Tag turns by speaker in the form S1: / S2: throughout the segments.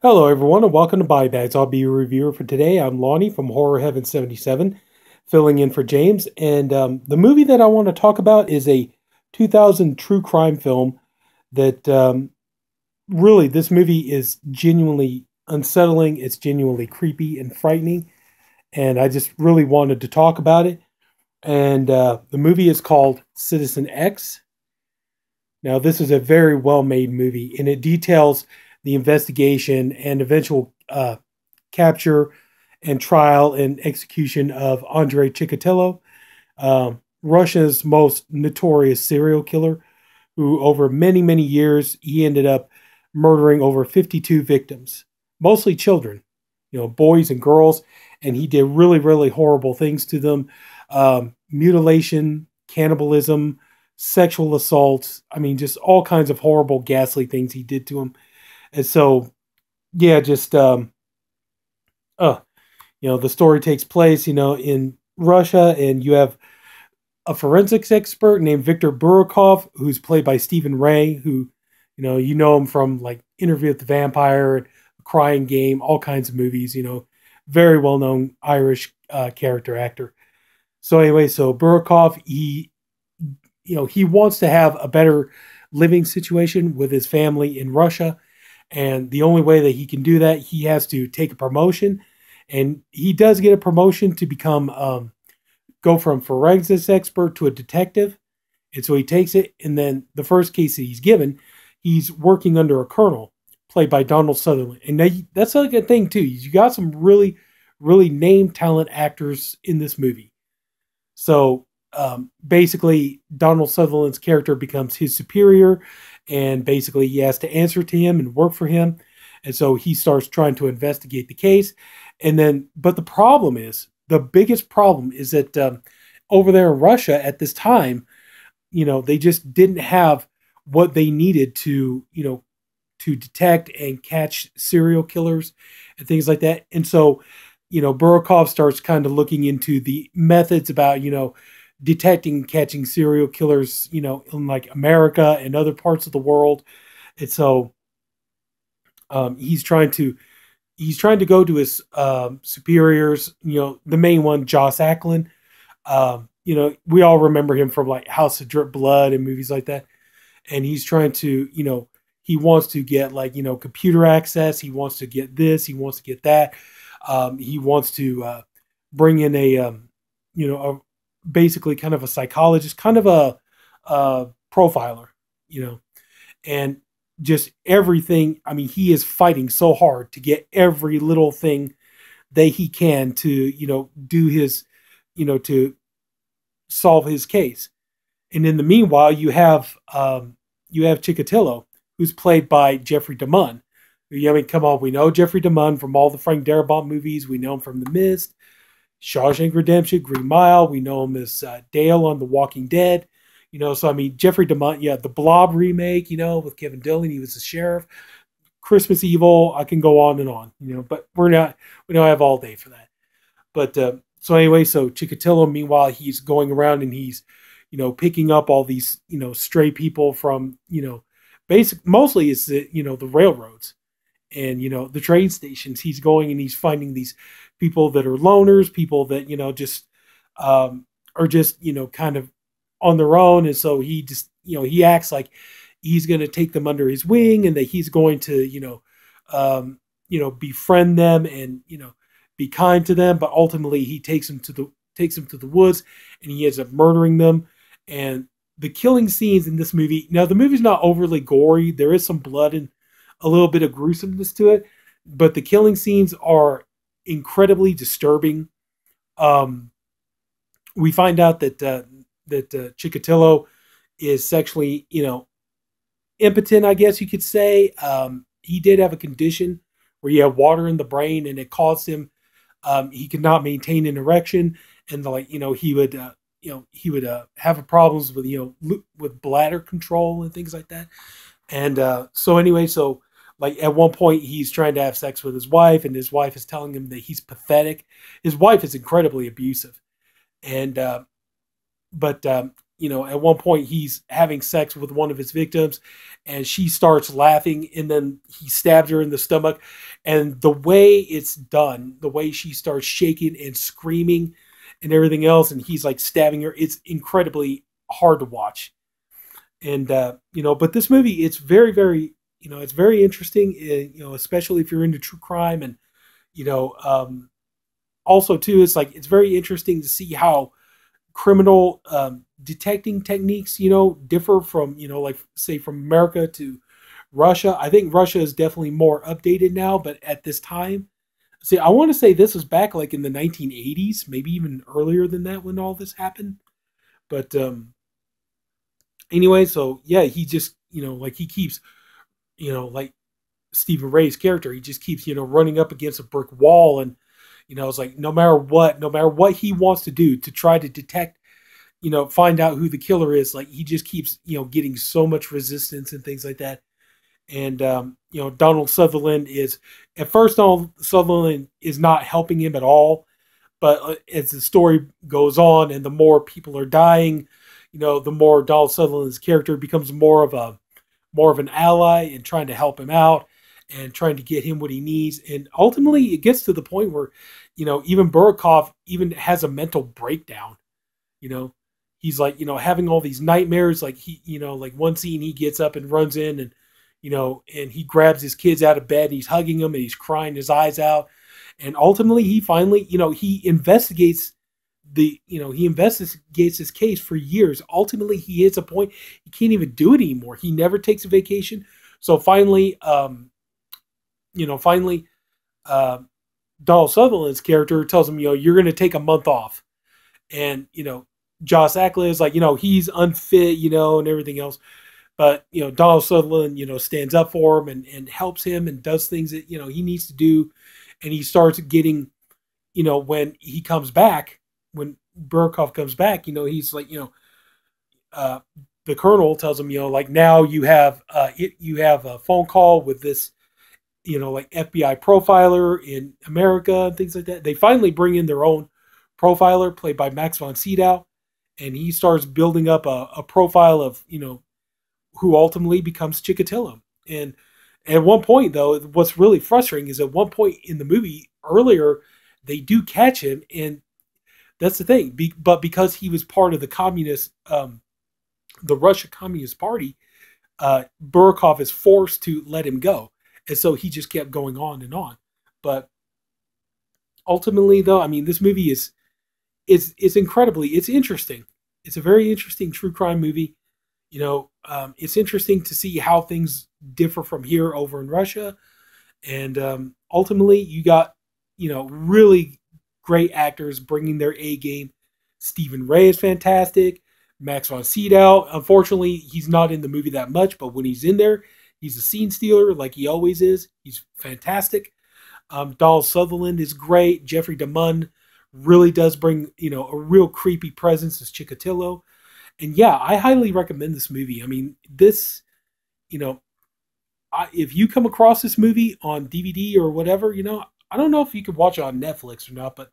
S1: Hello, everyone, and welcome to Buy Bags. I'll be your reviewer for today. I'm Lonnie from Horror Heaven77, filling in for James. And the movie that I want to talk about is a 2000 true crime film that really, this movie is genuinely unsettling. It's genuinely creepy and frightening. And I just really wanted to talk about it. And the movie is called Citizen X. Now, this is a very well-made movie, and it details the investigation and eventual capture and trial and execution of Andrei Chikatilo, Russia's most notorious serial killer, who over many, many years, he ended up murdering over 52 victims, mostly children, boys and girls, and he did really, really horrible things to them. Mutilation, cannibalism, sexual assaults. I mean, just all kinds of horrible, ghastly things he did to them. And so, yeah, just, the story takes place, in Russia, and you have a forensics expert named Viktor Burakov, who's played by Stephen Ray, who, you know him from like Interview with the Vampire, Crying Game, all kinds of movies, very well-known Irish character actor. So anyway, so Burakov, he wants to have a better living situation with his family in Russia. And the only way that he can do that, he has to take a promotion. And he does get a promotion to become, go from forensics expert to a detective. And so he takes it. And then the first case that he's given, he's working under a colonel played by Donald Sutherland. And that's like a thing too. You got some really, really named talent actors in this movie. So basically, Donald Sutherland's character becomes his superior, and basically he has to answer to him and work for him. And so he starts trying to investigate the case. And then, but the biggest problem is that over there in Russia at this time, they just didn't have what they needed to detect and catch serial killers and things like that. And so, Burakov starts kind of looking into the methods about, detecting and catching serial killers, in like America and other parts of the world. And so he's trying to go to his superiors, the main one, Joss Ackland. We all remember him from like House of Drip Blood and movies like that. And he's trying to, he wants to get like, computer access. He wants to get this. He wants to get that. He wants to bring in a basically kind of a psychologist, kind of a profiler, and just everything. I mean, he is fighting so hard to get every little thing that he can to, do his, to solve his case. And in the meanwhile, you have Chikatilo, who's played by Jeffrey DeMunn. I mean, come on, we know Jeffrey DeMunn from all the Frank Darabont movies. We know him from The Mist, Shawshank Redemption, Green Mile. We know him as Dale on The Walking Dead. So I mean, Jeffrey DeMunn, yeah, the Blob remake, with Kevin Dillon, he was the sheriff. Christmas Evil, I can go on and on, but we don't have all day for that. But so anyway, so Chikatilo, meanwhile, he's going around and he's, picking up all these, stray people from, mostly it's the railroads and, the train stations. He's going and he's finding these people that are loners, people that, just are just, kind of on their own. And so he just, he acts like he's going to take them under his wing and that he's going to, befriend them and, be kind to them. But ultimately he takes them to the woods and he ends up murdering them. And the killing scenes in this movie, now the movie's not overly gory. There is some blood and a little bit of gruesomeness to it, but the killing scenes are incredibly disturbing. We find out that Chikatilo is sexually, impotent, I guess you could say. He did have a condition where he had water in the brain, and it caused him. He could not maintain an erection, and he would have problems with with bladder control and things like that. And so anyway, so like at one point he's trying to have sex with his wife, and his wife is telling him that he's pathetic. His wife is incredibly abusive, and but at one point he's having sex with one of his victims and she starts laughing and then he stabs her in the stomach. And the way it's done, the way she starts shaking and screaming and everything else, and he's like stabbing her, it's incredibly hard to watch. And, but this movie, it's very, very, it's very interesting, especially if you're into true crime. And, also too, it's very interesting to see how criminal detecting techniques, differ from, like say from America to Russia. I think Russia is definitely more updated now, but at this time, see, I want to say this was back like in the 1980s, maybe even earlier than that when all this happened. But anyway, so yeah, he just, like he keeps, like Stephen Ray's character, he just keeps, running up against a brick wall. And, it's like no matter what he wants to do to try to detect, find out who the killer is, like he just keeps, getting so much resistance and things like that. And, Donald Sutherland is, at first, Donald Sutherland is not helping him at all. But as the story goes on and the more people are dying, the more Donald Sutherland's character becomes more of an ally and trying to help him out and trying to get him what he needs. And ultimately it gets to the point where, even Burakov even has a mental breakdown. He's like, having all these nightmares. Like like one scene he gets up and runs in and, and he grabs his kids out of bed and he's hugging them and he's crying his eyes out. And ultimately he finally, he investigates his case for years. Ultimately he hits a point he can't even do it anymore. He never takes a vacation. So finally, Donald Sutherland's character tells him, you're going to take a month off. And, Joss Ackland is like, he's unfit, and everything else. But, Donald Sutherland, stands up for him and helps him and does things that, he needs to do. And he starts getting, when he comes back, when Burakov comes back, he's like, the colonel tells him, like now you have a phone call with this, like FBI profiler in America and things like that. They finally bring in their own profiler played by Max von Sydow. And he starts building up a profile of, who ultimately becomes Chikatilo. And at one point, though, what's really frustrating is at one point in the movie earlier, they do catch him. And that's the thing. But because he was part of the communist, the Russia Communist Party, Burakov is forced to let him go. And so he just kept going on and on. But ultimately, though, I mean, this movie is it's interesting. It's a very interesting true crime movie. It's interesting to see how things differ from here over in Russia. And ultimately, you got, really great actors bringing their A game. Stephen Ray is fantastic. Max von Sydow, unfortunately, he's not in the movie that much, but when he's in there, he's a scene stealer like he always is. He's fantastic. Donald Sutherland is great. Jeffrey DeMunn really does bring, a real creepy presence as Chikatilo. And yeah, I highly recommend this movie. I mean, this, if you come across this movie on DVD or whatever, I don't know if you could watch it on Netflix or not, but,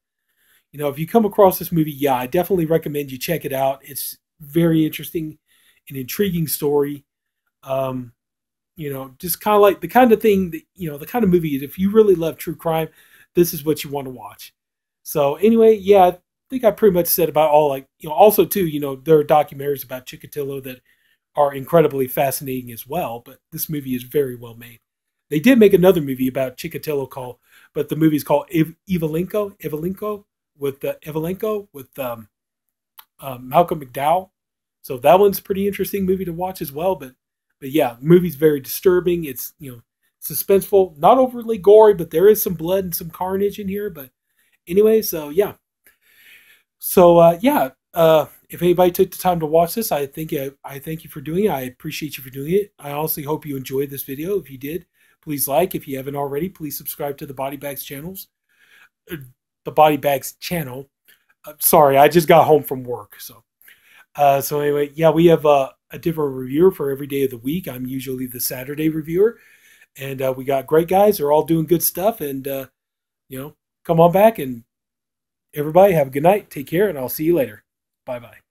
S1: if you come across this movie, yeah, I definitely recommend you check it out. It's very interesting, an intriguing story. Just kind of like the kind of thing that, the kind of movie, if you really love true crime, this is what you want to watch. So anyway, yeah, I think I pretty much said about all, like, also too, there are documentaries about Chikatilo that are incredibly fascinating as well, but this movie is very well made. They did make another movie about Chikatilo but the movie is called Evelenko with Malcolm McDowell. So that one's a pretty interesting movie to watch as well, but yeah, the movie's very disturbing. It's, suspenseful, not overly gory, but there is some blood and some carnage in here, but anyway, so yeah. So if anybody took the time to watch this, I thank you for doing it. I appreciate you for doing it. I honestly hope you enjoyed this video. If you did, please like. If you haven't already, please subscribe to the Body Bags channels. The Body Bags channel. Sorry, I just got home from work. So anyway, yeah, we have a different reviewer for every day of the week. I'm usually the Saturday reviewer, and we got great guys. They're all doing good stuff, and come on back, and everybody have a good night. Take care, and I'll see you later. Bye-bye.